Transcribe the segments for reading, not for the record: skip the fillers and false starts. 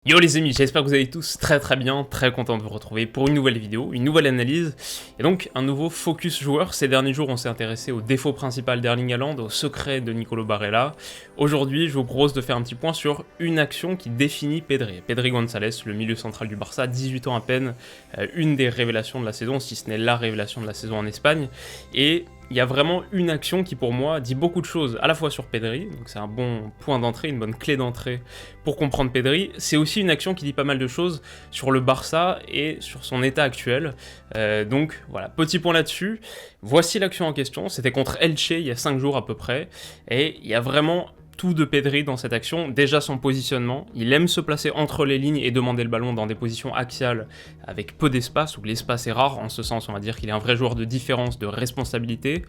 Yo les amis, j'espère que vous allez tous très bien, très content de vous retrouver pour une nouvelle vidéo, une nouvelle analyse, et donc un nouveau focus joueur. Ces derniers jours, on s'est intéressé au défaut principal d'Erling Haaland, au secret de Nicolo Barella. Aujourd'hui, je vous propose de faire un petit point sur une action qui définit Pedri. Pedri Gonçalez, le milieu central du Barça, 18 ans à peine, une des révélations de la saison, si ce n'est la révélation de la saison en Espagne, et il y a vraiment une action qui pour moi dit beaucoup de choses à la fois sur Pedri, donc c'est un bon point d'entrée, une bonne clé d'entrée pour comprendre Pedri. C'est aussi une action qui dit pas mal de choses sur le Barça et sur son état actuel. Donc voilà, petit point là-dessus. Voici l'action en question, c'était contre Elche il y a 5 jours à peu près, et il y a vraiment tout de Pedri dans cette action. Déjà son positionnement, il aime se placer entre les lignes et demander le ballon dans des positions axiales avec peu d'espace, où l'espace est rare, en ce sens on va dire qu'il est un vrai joueur de différence, de responsabilité.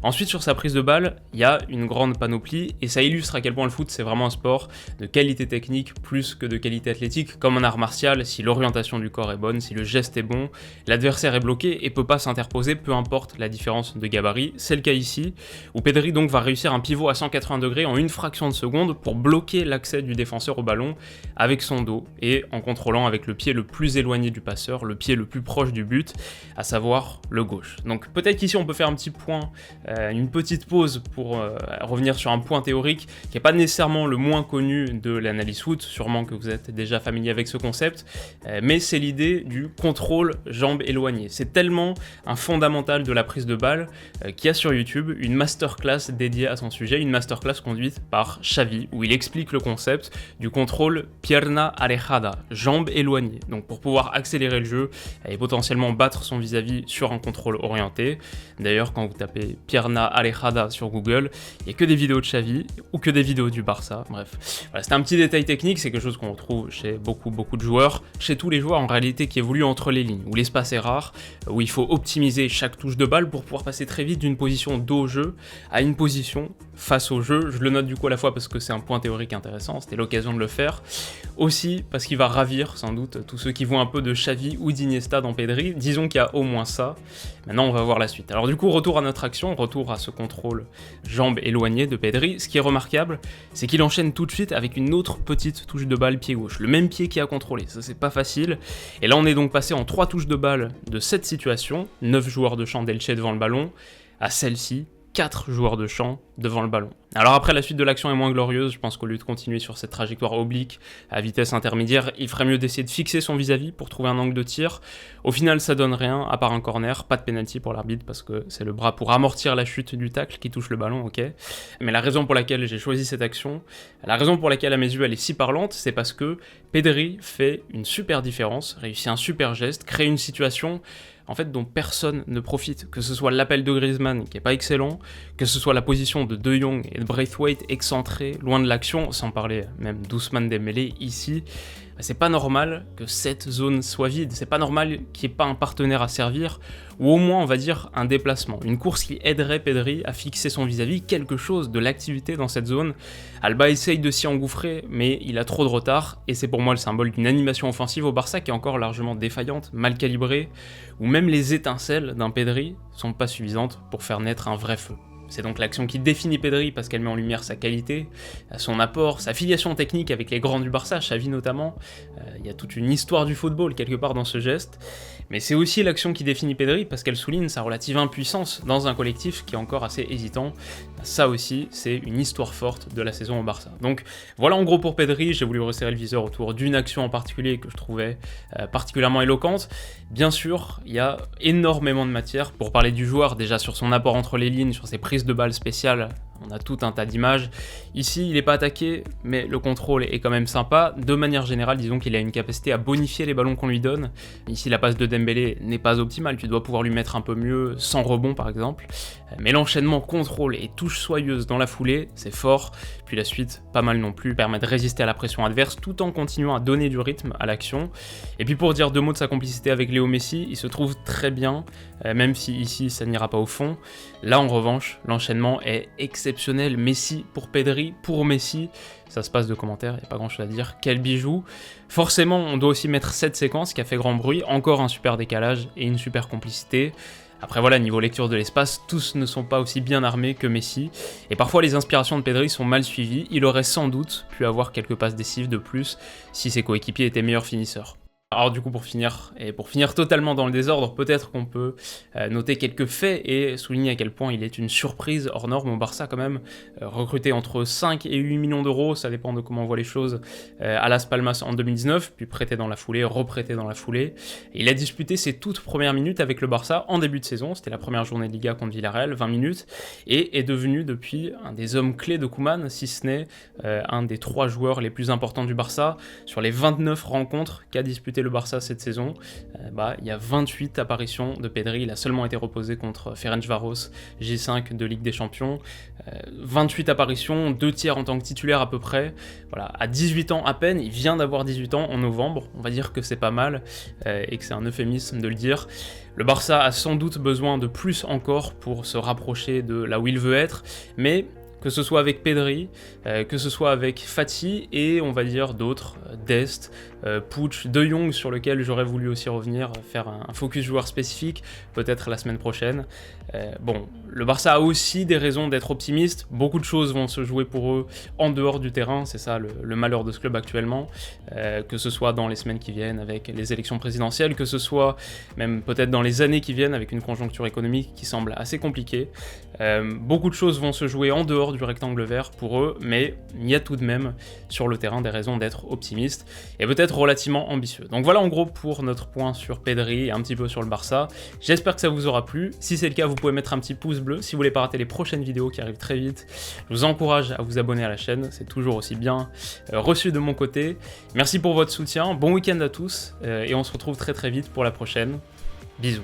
Ensuite sur sa prise de balle, il y a une grande panoplie, et ça illustre à quel point le foot c'est vraiment un sport de qualité technique plus que de qualité athlétique. Comme un art martial, si l'orientation du corps est bonne, si le geste est bon, l'adversaire est bloqué et peut pas s'interposer, peu importe la différence de gabarit. C'est le cas ici, où Pedri donc va réussir un pivot à 180 degrés en une fraction de seconde pour bloquer l'accès du défenseur au ballon avec son dos et en contrôlant avec le pied le plus éloigné du passeur, le pied le plus proche du but, à savoir le gauche. Donc peut-être qu'ici on peut faire un petit point, une petite pause pour revenir sur un point théorique qui n'est pas nécessairement le moins connu de l'analyse foot, sûrement que vous êtes déjà familier avec ce concept, mais c'est l'idée du contrôle jambe éloignée. C'est tellement un fondamental de la prise de balle qu'il y a sur YouTube une masterclass dédiée à son sujet, une masterclass conduite par Xavi, où il explique le concept du contrôle pierna alejada, jambe éloignée. Donc pour pouvoir accélérer le jeu et potentiellement battre son vis-à-vis sur un contrôle orienté. D'ailleurs, quand vous tapez pierna alejada sur Google, il n'y a que des vidéos de Xavi ou que des vidéos du Barça. Bref, voilà, c'est un petit détail technique, c'est quelque chose qu'on retrouve chez beaucoup de joueurs, chez tous les joueurs en réalité qui évoluent entre les lignes, où l'espace est rare, où il faut optimiser chaque touche de balle pour pouvoir passer très vite d'une position dos au jeu à une position face au jeu. Je le note du coup à la fois parce que c'est un point théorique intéressant, c'était l'occasion de le faire, aussi parce qu'il va ravir sans doute tous ceux qui voient un peu de Xavi ou d'Iniesta dans Pedri. Disons qu'il y a au moins ça. Maintenant on va voir la suite. Alors du coup, retour à notre action, retour à ce contrôle jambe éloignée de Pedri. Ce qui est remarquable, c'est qu'il enchaîne tout de suite avec une autre petite touche de balle pied gauche, le même pied qui a contrôlé, ça c'est pas facile. Et là on est donc passé en 3 touches de balle de cette situation, 9 joueurs de champ d'Elche devant le ballon, à celle-ci, 4 joueurs de champ devant le ballon. Alors après, la suite de l'action est moins glorieuse, je pense qu'au lieu de continuer sur cette trajectoire oblique à vitesse intermédiaire, il ferait mieux d'essayer de fixer son vis-à-vis pour trouver un angle de tir. Au final, ça donne rien, à part un corner, pas de penalty pour l'arbitre parce que c'est le bras pour amortir la chute du tacle qui touche le ballon, ok. Mais la raison pour laquelle j'ai choisi cette action, la raison pour laquelle à mes yeux elle est si parlante, c'est parce que Pedri fait une super différence, réussit un super geste, crée une situation en fait dont personne ne profite, que ce soit l'appel de Griezmann qui est pas excellent, que ce soit la position de De Jong et de Braithwaite excentrés, loin de l'action, sans parler même d'Ousmane Dembélé ici. C'est pas normal que cette zone soit vide, c'est pas normal qu'il n'y ait pas un partenaire à servir, ou au moins on va dire un déplacement, une course qui aiderait Pedri à fixer son vis-à-vis, quelque chose de l'activité dans cette zone. Alba essaye de s'y engouffrer, mais il a trop de retard, et c'est pour moi le symbole d'une animation offensive au Barça qui est encore largement défaillante, mal calibrée, où même les étincelles d'un Pedri sont pas suffisantes pour faire naître un vrai feu. C'est donc l'action qui définit Pedri parce qu'elle met en lumière sa qualité, son apport, sa filiation technique avec les grands du Barça, Xavi notamment. Il y a toute une histoire du football quelque part dans ce geste. Mais c'est aussi l'action qui définit Pedri parce qu'elle souligne sa relative impuissance dans un collectif qui est encore assez hésitant. Ça aussi, c'est une histoire forte de la saison au Barça. Donc voilà en gros pour Pedri, j'ai voulu resserrer le viseur autour d'une action en particulier que je trouvais particulièrement éloquente. Bien sûr, il y a énormément de matière pour parler du joueur, déjà sur son apport entre les lignes, sur ses prises de balles spéciales. On a tout un tas d'images. Ici, il n'est pas attaqué, mais le contrôle est quand même sympa. De manière générale, disons qu'il a une capacité à bonifier les ballons qu'on lui donne. Ici, la passe de Dembélé n'est pas optimale. Tu dois pouvoir lui mettre un peu mieux, sans rebond par exemple. Mais l'enchaînement contrôle et touche soyeuse dans la foulée, c'est fort. Puis la suite, pas mal non plus, permet de résister à la pression adverse tout en continuant à donner du rythme à l'action. Et puis pour dire 2 mots de sa complicité avec Léo Messi, il se trouve très bien, même si ici ça n'ira pas au fond. Là en revanche, l'enchaînement est exceptionnel. Messi pour Pedri, pour Messi, ça se passe de commentaires, il n'y a pas grand chose à dire. Quel bijou. Forcément, on doit aussi mettre cette séquence qui a fait grand bruit, encore un super décalage et une super complicité. Après voilà, niveau lecture de l'espace, tous ne sont pas aussi bien armés que Messi, et parfois les inspirations de Pedri sont mal suivies, il aurait sans doute pu avoir quelques passes décisives de plus si ses coéquipiers étaient meilleurs finisseurs. Alors du coup pour finir totalement dans le désordre, peut-être qu'on peut noter quelques faits et souligner à quel point il est une surprise hors norme au Barça quand même, recruté entre 5 et 8 millions d'euros, ça dépend de comment on voit les choses, à Las Palmas en 2019, puis prêté dans la foulée, reprêté dans la foulée. Et il a disputé ses toutes premières minutes avec le Barça en début de saison, c'était la première journée de Liga contre Villarreal, 20 minutes, et est devenu depuis un des hommes clés de Koeman, si ce n'est un des 3 joueurs les plus importants du Barça. Sur les 29 rencontres qu'a disputé le Barça cette saison, il y a 28 apparitions de Pedri, il a seulement été reposé contre Ferencváros, J5 de Ligue des Champions, 28 apparitions, 2 tiers en tant que titulaire à peu près, voilà, à 18 ans à peine, il vient d'avoir 18 ans en novembre, on va dire que c'est pas mal, et que c'est un euphémisme de le dire. Le Barça a sans doute besoin de plus encore pour se rapprocher de là où il veut être, mais que ce soit avec Pedri, que ce soit avec Fati et on va dire d'autres, Dest, Puig, De Jong sur lequel j'aurais voulu aussi revenir, faire un focus joueur spécifique, peut-être la semaine prochaine. Bon, le Barça a aussi des raisons d'être optimiste, beaucoup de choses vont se jouer pour eux en dehors du terrain, c'est ça le malheur de ce club actuellement, que ce soit dans les semaines qui viennent avec les élections présidentielles, que ce soit même peut-être dans les années qui viennent avec une conjoncture économique qui semble assez compliquée. Beaucoup de choses vont se jouer en dehors du rectangle vert pour eux, mais il y a tout de même sur le terrain des raisons d'être optimiste et peut-être relativement ambitieux. Donc voilà en gros pour notre point sur Pedri et un petit peu sur le Barça. J'espère que ça vous aura plu. Si c'est le cas, vous pouvez mettre un petit pouce bleu si vous voulez pas rater les prochaines vidéos qui arrivent très vite. Je vous encourage à vous abonner à la chaîne, c'est toujours aussi bien reçu de mon côté. Merci pour votre soutien, bon week-end à tous et on se retrouve très vite pour la prochaine. Bisous.